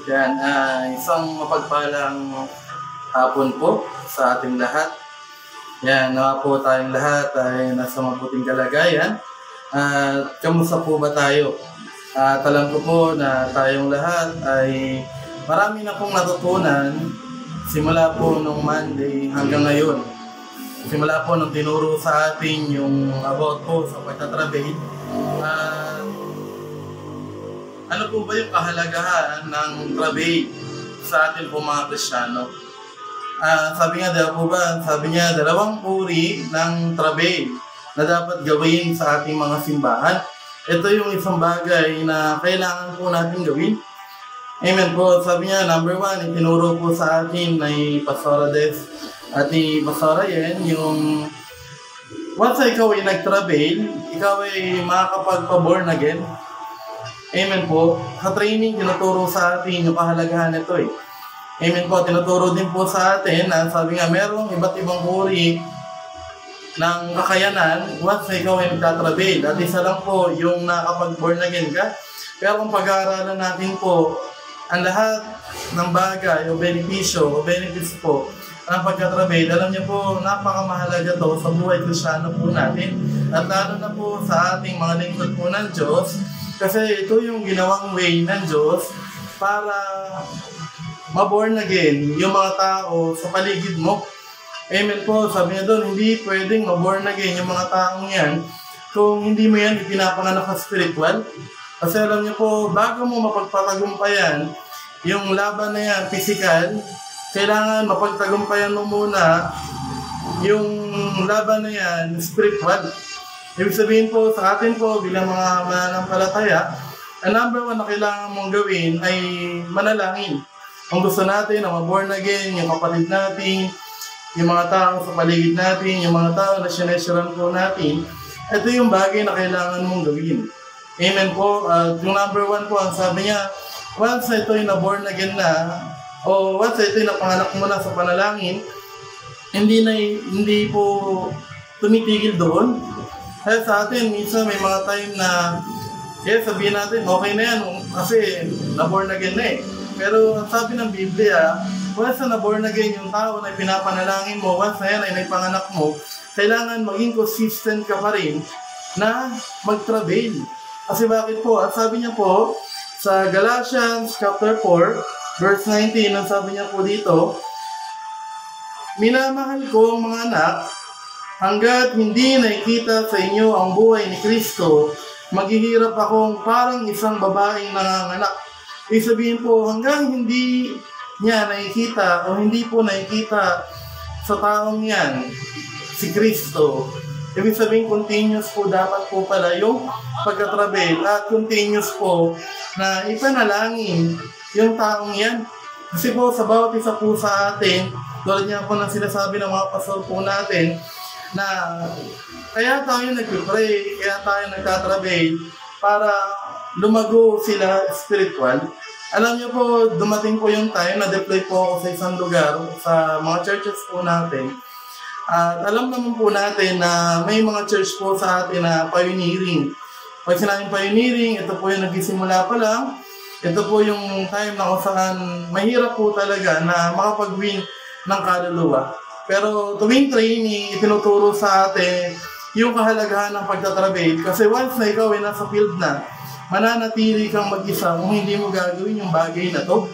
Yan, isang mapagpalang hapon po sa ating lahat. Yan, nawa po tayong lahat ay nasa mabuting kalagayan. Kamusta po ba tayo? Alam ko po na tayong lahat ay marami na pong natutunan simula po nung Monday hanggang ngayon. Simula po nung tinuro sa atin yung about po sa pagtatrabaho. Ano po ba yung kahalagahan ng trabaho sa atin po mga Kristiyano? Sabi niya dalawang uri ng trabaho na dapat gawin sa ating mga simbahan. Ito yung isang bagay na kailangan po natin gawin. Amen po. Sabi niya, number 1, itinuro po sa atin ni Pastora Des at ni Pastora Yen, yung once ikaw ay nag-travel, ikaw ay makakapagpa-born again. Amen po. Sa training, tinuturo sa atin yung kahalagahan nito eh. Amen po. Tinuturo din po sa atin na sabi nga, merong iba't ibang uri ng kakayanan once ikaw ay nagtatravel. At isa lang po yung nakapag-born again ka. Pero kung pag-aaralan natin po ang lahat ng bagay o benepisyo o benefits po ng pagkatravel, alam niyo po, napakamahalaga to sa buhay Kristiyano po natin. At lalo na po sa ating mga lingkod po ng Diyos. Kasi ito yung ginawang way ng Diyos para maborn again yung mga tao sa paligid mo. Amen po. Sabi niya doon, hindi pwedeng maborn again yung mga taong yan kung hindi mo yan ipinapanganak sa spiritual. Kasi alam niyo po, bago mo mapagpatagumpayan yung laban na yan, physical, kailangan mapagtagumpayan mo muna yung laban na yan, spiritual. Ibig sabihin po sa atin po bilang mga mananampalataya, ang number 1 na kailangan mong gawin ay manalangin. Kung gusto natin na ma-born again, yung kapatid natin, yung mga tao sa paligid natin, yung mga tao na sinesyaran po natin, ito yung bagay na kailangan mong gawin. Amen po. Yung number 1 po, ang sabi niya, once ito yung na-born again na, o once ito yung napanganak mo na sa panalangin, hindi po tumitigil doon. Kaya sa atin, minsan may mga time na, sabihin natin, okay na yan, kasi na-born again na eh. Pero sabi ng Biblia, once na na-born again yung tao na pinapanalangin mo, once na yan ay naipanganak mo, kailangan maging consistent ka pa rin na mag-travel. Kasi bakit po? At sabi niya po, sa Galatians chapter 4, verse 19, ang sabi niya po dito, minamahal ko ang mga anak, hanggat hindi nakikita sa inyo ang buhay ni Kristo, maghihirap akong parang isang babaeng nanganganak. Ibig sabihin po, hanggang hindi niya nakikita o hindi po nakikita sa taong yan, si Kristo, ibig sabihin continuous po dapat po pala yung pagkatravel at continuous po na ipanalangin yung taong yan. Kasi po sa bawat isa po sa atin, tulad niya po ng sinasabi ng mga pastor po natin, na kaya tayo nag-pray, kaya tayo nagtatravel para lumago sila spiritual. Alam niyo po, dumating po yung time na deploy po ako sa isang lugar, sa mga churches po natin. At alam naman po natin na may mga church po sa atin na pioneering. Pag sinabing pioneering, ito po yung nagsisimula pa lang. Ito po yung time na kung saan mahirap po talaga na makapag-win ng kaluluwa. Pero tuwing training, itinuturo sa atin yung kahalagahan ng pagtatravel. Kasi once na ikaw ay nasa field na, mananatili kang mag-isa kung hindi mo gagawin yung bagay na to.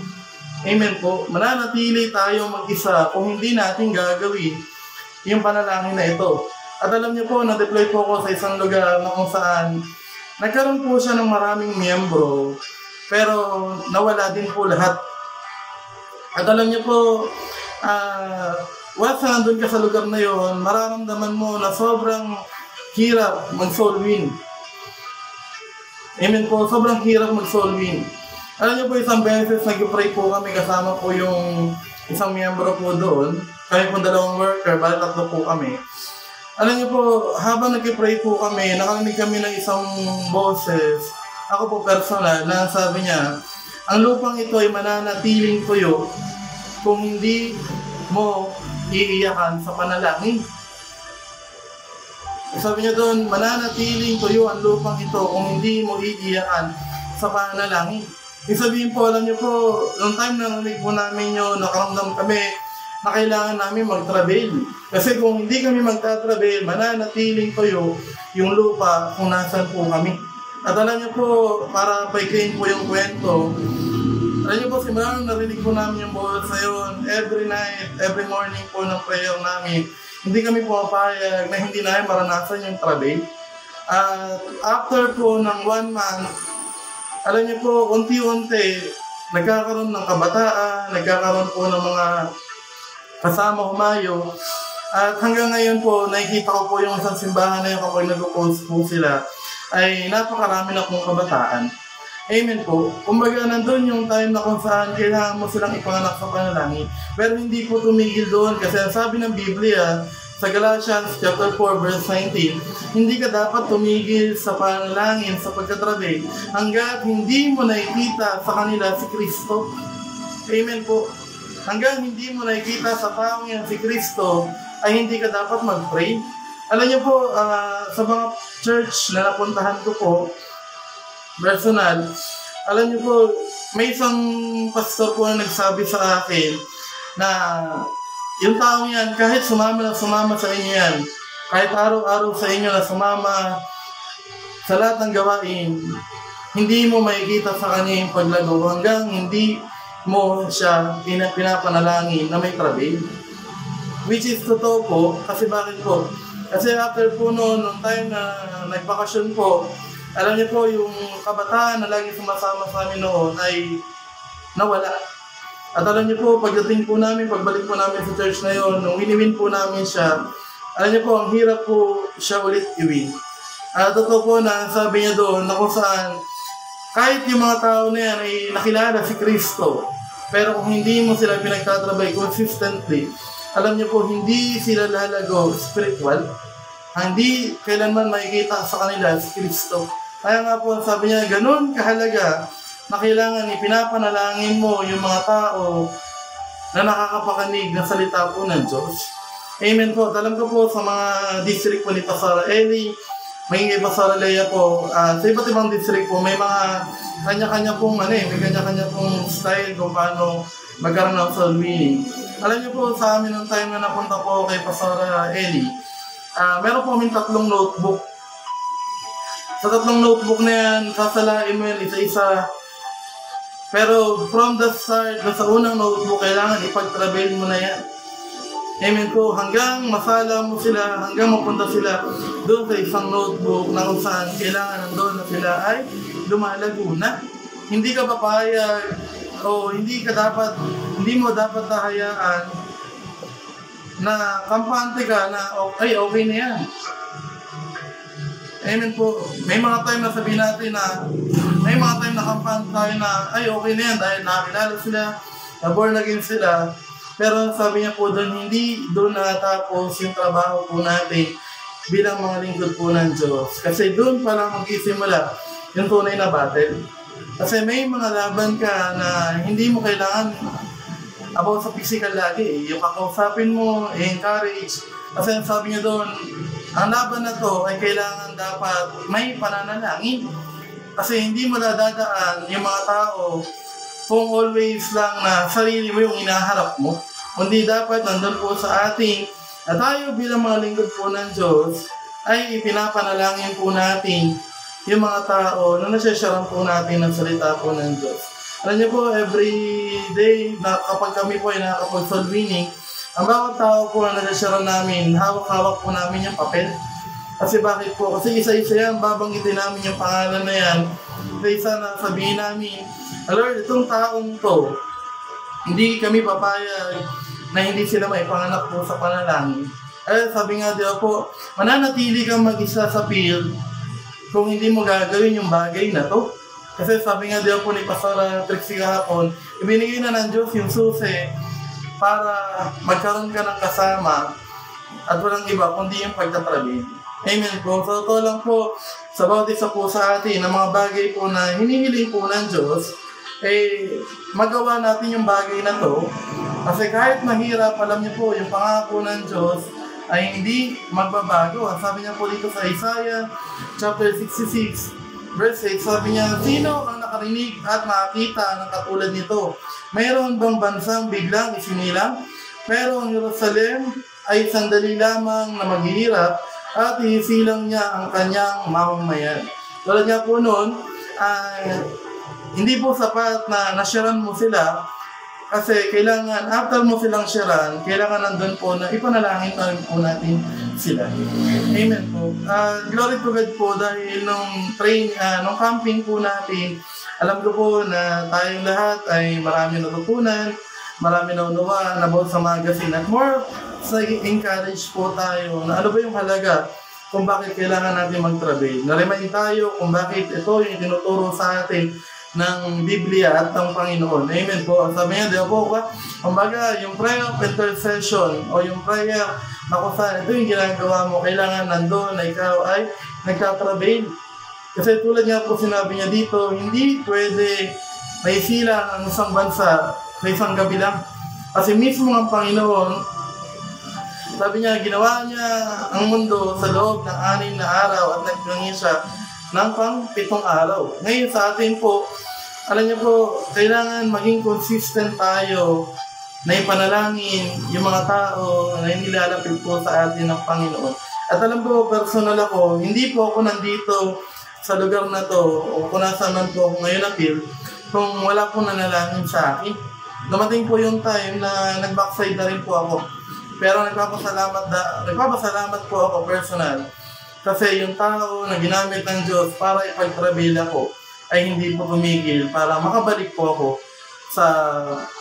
Amen po. Mananatili tayo mag-isa kung hindi natin gagawin yung panalangin na ito. At alam niyo po, na-deploy po ako sa isang lugar na kung saan nagkaroon po siya ng maraming miyembro, pero nawala din po lahat. At alam niyo po, once na nandun ka sa lugar na yon, mararamdaman mo na sobrang hirap mag-soul win. Amen po, sobrang hirap mag-soul win. Alam niyo po, isang beses nag-pray po kami kasama po yung isang miyembro po doon. Kami po 2 worker, bali 3 po kami. Alam niyo po, habang nag-pray po kami, nakarinig kami ng isang boses, ako po personal, na sabi niya, ang lupang ito ay mananatiling tuyo kung hindi mo iiyakan sa panalangin. Sabi niya doon, mananatiling tuyo ang lupang ito kung hindi mo iiyakan sa panalangin. Sabihin po, alam niyo po, noong time na narinig po namin yun, nakaramdam kami na kailangan namin mag-travel. Kasi kung hindi kami magta-travel, mananatiling tuyo yung lupa kung nasan po kami. At alam niyo po, para paikain po yung kwento, alam niyo po, simula nung narinig po namin yung boses na yun, every night, every morning po ng prayer namin, hindi kami pumapayag na hindi namin maranasan yung travel. At after po ng 1 month, alam niyo po, unti-unti, nagkakaroon ng kabataan, nagkakaroon po ng mga kasama humayo. At hanggang ngayon po, nakikita ko po yung isang simbahan na yun kapag nag-post po sila, ay napakarami na pong kabataan. Amen po. Kumbaga, nandun yung time na kung saan kailangan mo silang ipanganak sa panalangin. Pero hindi po tumigil doon kasi ang sabi ng Biblia sa Galatians chapter 4 verse 19, hindi ka dapat tumigil sa panalangin sa pagkatrabe hanggat hindi mo nakikita sa kanila si Kristo. Amen po. Hanggang hindi mo nakikita sa taong yan si Kristo, ay hindi ka dapat mag-pray. Alam niyo po, sa mga church na napuntahan ko po, personal, alam niyo po, may isang pastor po na nagsabi sa akin na yung taong yan, kahit sumama sa inyo yan, kahit araw-araw sa inyo na sumama sa lahat ng gawain, hindi mo makikita sa kanya yung paglago hanggang hindi mo siya pinapanalangin na may trabaho. Which is totoo po, kasi bakit po? Kasi after po noon, nung time na nagbakasyon po, alam niyo po, yung kabataan na lagi sumasama sa amin noon ay nawala. At alam niyo po, pagdating po namin, pagbalik po namin sa church na yon, nung win po namin siya, alam niyo po, ang hirap po siya ulit i-win. Totoo po na sabi niya doon na kung saan, kahit yung mga tao na yan ay nakilala si Kristo, pero kung hindi mo sila pinagtatrabay consistently, alam niyo po, hindi sila lalago spiritual. Hindi kailanman makikita sa kanila si Kristo. Kaya nga po, sabi niya, ganun kahalaga na kailangan ipinapanalangin mo yung mga tao na nakakapakanig na salita po ng Diyos. Amen po. Alam ko po sa mga district po ni Pastora Eli, may Pastora Leia po, sa iba't ibang district po, may mga kanya-kanya pong may kanya-kanya pong style kung paano magkaroon ng soul winning. Alam niyo po, sa amin ng time na napunta po kay Pastora Eli, meron po kaming 3 notebook. Sa 3 notebook na yan, sasalain mo yan isa-isa. Pero from the start, sa unang notebook, kailangan ipag-travel mo na yan. Amen po. Hanggang masala mo sila, hanggang mapunta sila doon sa isang notebook na kung saan kailangan nandun na sila ay lumalago na. Hindi ka papayag o hindi mo dapat hahayaan na kampante ka na ay okay na yan. Amen po. May mga time na sabihin natin na may mga time na kampante tayo na ay okay na yan dahil nakakilala sila, na-born again sila. Pero sabi niya po doon, hindi doon natapos yung trabaho po natin bilang mga lingkod po ng Diyos. Kasi doon pa lang magsisimula yung tunay na battle. Kasi may mga laban ka na hindi mo kailangan about sa physical lagi. Yung kakausapin mo, encourage. Kasi sabi niya doon, ang laban na to ay kailangan dapat may pananalangin. Kasi hindi mo nadadaan yung mga tao kung always lang na sarili mo yung inaharap mo. Kundi dapat nandun po sa ating na tayo bilang mga lingkod po ng Diyos ay ipinapanalangin po natin yung mga tao na nasyasyaran po natin ng salita po ng Diyos. Alam niyo po, every day na kapag kami po ay nakakapag-soul winning, ang bawat tao po na nasyasyaran namin, hawak-hawak po namin yung papel. Kasi bakit po? Kasi isa-isa yan, babanggitin namin yung pangalan na yan. Isa na sabihin namin, Lord, itong taong to, hindi kami papayag na hindi sila maipanganak po sa panalangin. Sabi nga diba po, mananatili kang mag-isa sa field kung hindi mo gagawin yung bagay na to. Kasi sabi nga diba po ni Pastora Trixie kahapon, ibinigay na ng Diyos yung susi para magkaroon ka ng kasama at walang iba kundi yung pagtatrabaho. Amen po. So ito lang po sa bawat isa po sa atin ng mga bagay po na hinihiling po ng Diyos, magawa natin yung bagay na to. Kasi kahit mahirap, alam niyo po, yung pangako ng Diyos ay hindi magbabago. Sabi niya po dito sa Isaiah chapter 66, verse 8, sabi niya, sino ang nakarinig at nakakita ng katulad nito? Mayroon bang bansang biglang isinilang? Pero ang Jerusalem ay sandali lamang na maghihirap at ihisilang niya ang kanyang mamamayan. Tulad niya po noon, hindi po sapat na nasyaran mo sila kasi kailangan, after mo silang sharan, kailangan nandun po na ipanalangin na rin po natin sila. Amen po. Glory to God po dahil nung camping po natin, alam ko po na tayong lahat ay marami natutunan, marami na unawa, nabaw sa magazine at more sa encourage po tayo na ano ba yung halaga kung bakit kailangan natin mag-travel. Na-remind tayo kung bakit ito yung tinuturo sa atin ng Biblia at ng Panginoon. Amen po. Sabi niya, di po ba? Kumbaga, yung prayer of intercession o yung prayer na kung saan ito yung ginagawa mo, kailangan nandun na ikaw ay nagtatrabail. Kasi tulad nga po sinabi niya dito, hindi pwede maisilang ang isang bansa sa isang gabi lang. Kasi mismo ang Panginoon, sabi niya, ginawa niya ang mundo sa loob ng 6 na araw at naglangi siya ng pang-7 araw. Ngayon sa atin po, alam niyo po, kailangan maging consistent tayo na ipanalangin yung mga tao na nilalapit po sa atin ng Panginoon. At alam po, personal ako, hindi po ako nandito sa lugar na to o kung nasa man po ako ngayon appeal kung wala po nanalangin sa akin. Dumating po yung time na nag-backside na rin po ako. Pero nagpapasalamat po ako personal kasi yung tao na ginamit ng Diyos para ipag-travel ako ay hindi po tumigil para makabalik po ako sa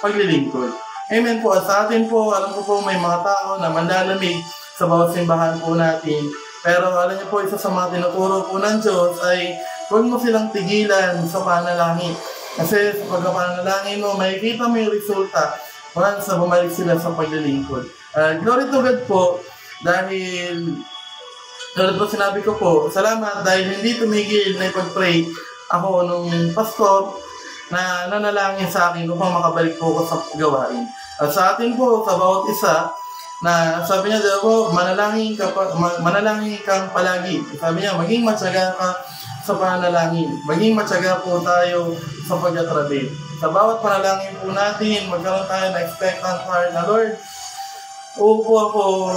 paglilingkod. Amen po. At sa atin po, alam ko po may mga tao na manlalamig sa bawat simbahan po natin. Pero alam niyo po, isa sa mga tinuturo po ng Diyos ay huwag mo silang tigilan sa panalangin. Kasi sa pagkapanalangin mo, makikita mo yung resulta once na bumalik sila sa paglilingkod. Glory to God po dahil tulad po sinabi ko po, salamat dahil hindi tumigil na ipag-pray ako nung pastor na nanalangin sa akin upang makabalik po ako sa gawain. At sa atin po, sa bawat isa, na sabi niya daw po, manalangin kang palagi. Sabi niya, maging matyaga ka sa panalangin. Maging matyaga po tayo sa pag-atrabail. Sa bawat panalangin po natin, magkaroon tayo na expectant heart na Lord, uupo ako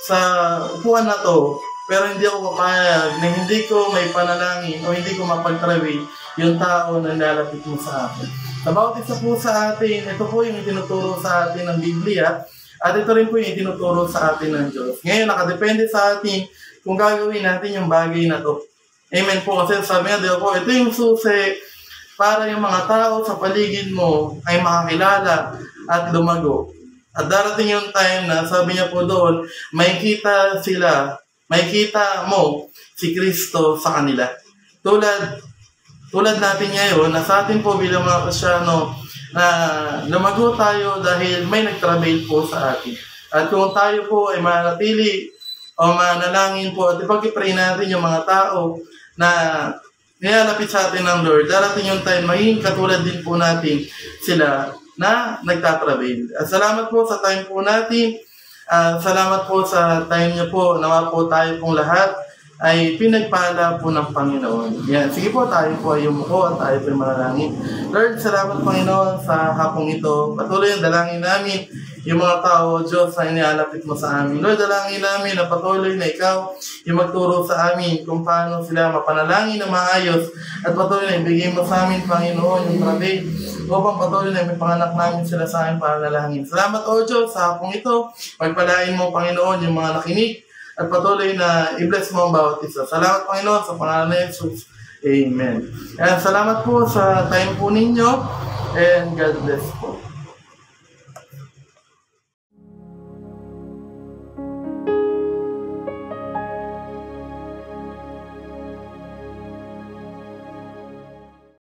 sa upuan na to, pero hindi ako papayag na hindi ko may panalangin o hindi ko mapag-travel yung tao na nilalapit mo sa akin. Sa bawat isa po sa atin, ito po yung itinuturo sa atin ng Biblia at ito rin po yung itinuturo sa atin ng Diyos. Ngayon, nakadepende sa atin kung gagawin natin yung bagay na to. Amen po. Kasi sabi nga, di po, ito yung susi para yung mga tao sa paligid mo ay makakilala at lumago. At darating yung time na sabi niya po doon, makikita mo si Kristo sa kanila. Tulad natin ngayon, na sa atin po bilang mga Kristyano, na lumago tayo dahil may nag-travel po sa atin. At kung tayo po ay manatili o manalangin po at ipag-pray natin yung mga tao na nilalapit sa atin ng Lord, darating yung time, maging katulad din po natin sila na nagtatravel. At salamat po sa time po natin. Salamat po sa time niyo po. Nawa po tayo pong lahat ay pinagpala po ng Panginoon. Yan. Sige po, tayo po ay umuko at tayo po ay manalangin. Lord, salamat Panginoon sa hapong ito. Patuloy ang dalangin namin yung mga tao, Diyos, na inialapit mo sa amin. Lord, dalangin namin na patuloy na ikaw yung magturo sa amin kung paano sila mapanalangin na maayos at patuloy na ibigay mo sa amin, Panginoon, yung trabail upang patuloy na may panganak namin sila sa amin panalangin. Salamat, O Diyos, sa hapong ito. Pagpalain mo, Panginoon, yung mga nakinig at patuloy na i-bless mo ang bawat isa. Salamat, Panginoon, sa pangalan ni Jesus. Amen. And salamat po sa time po ninyo and God bless.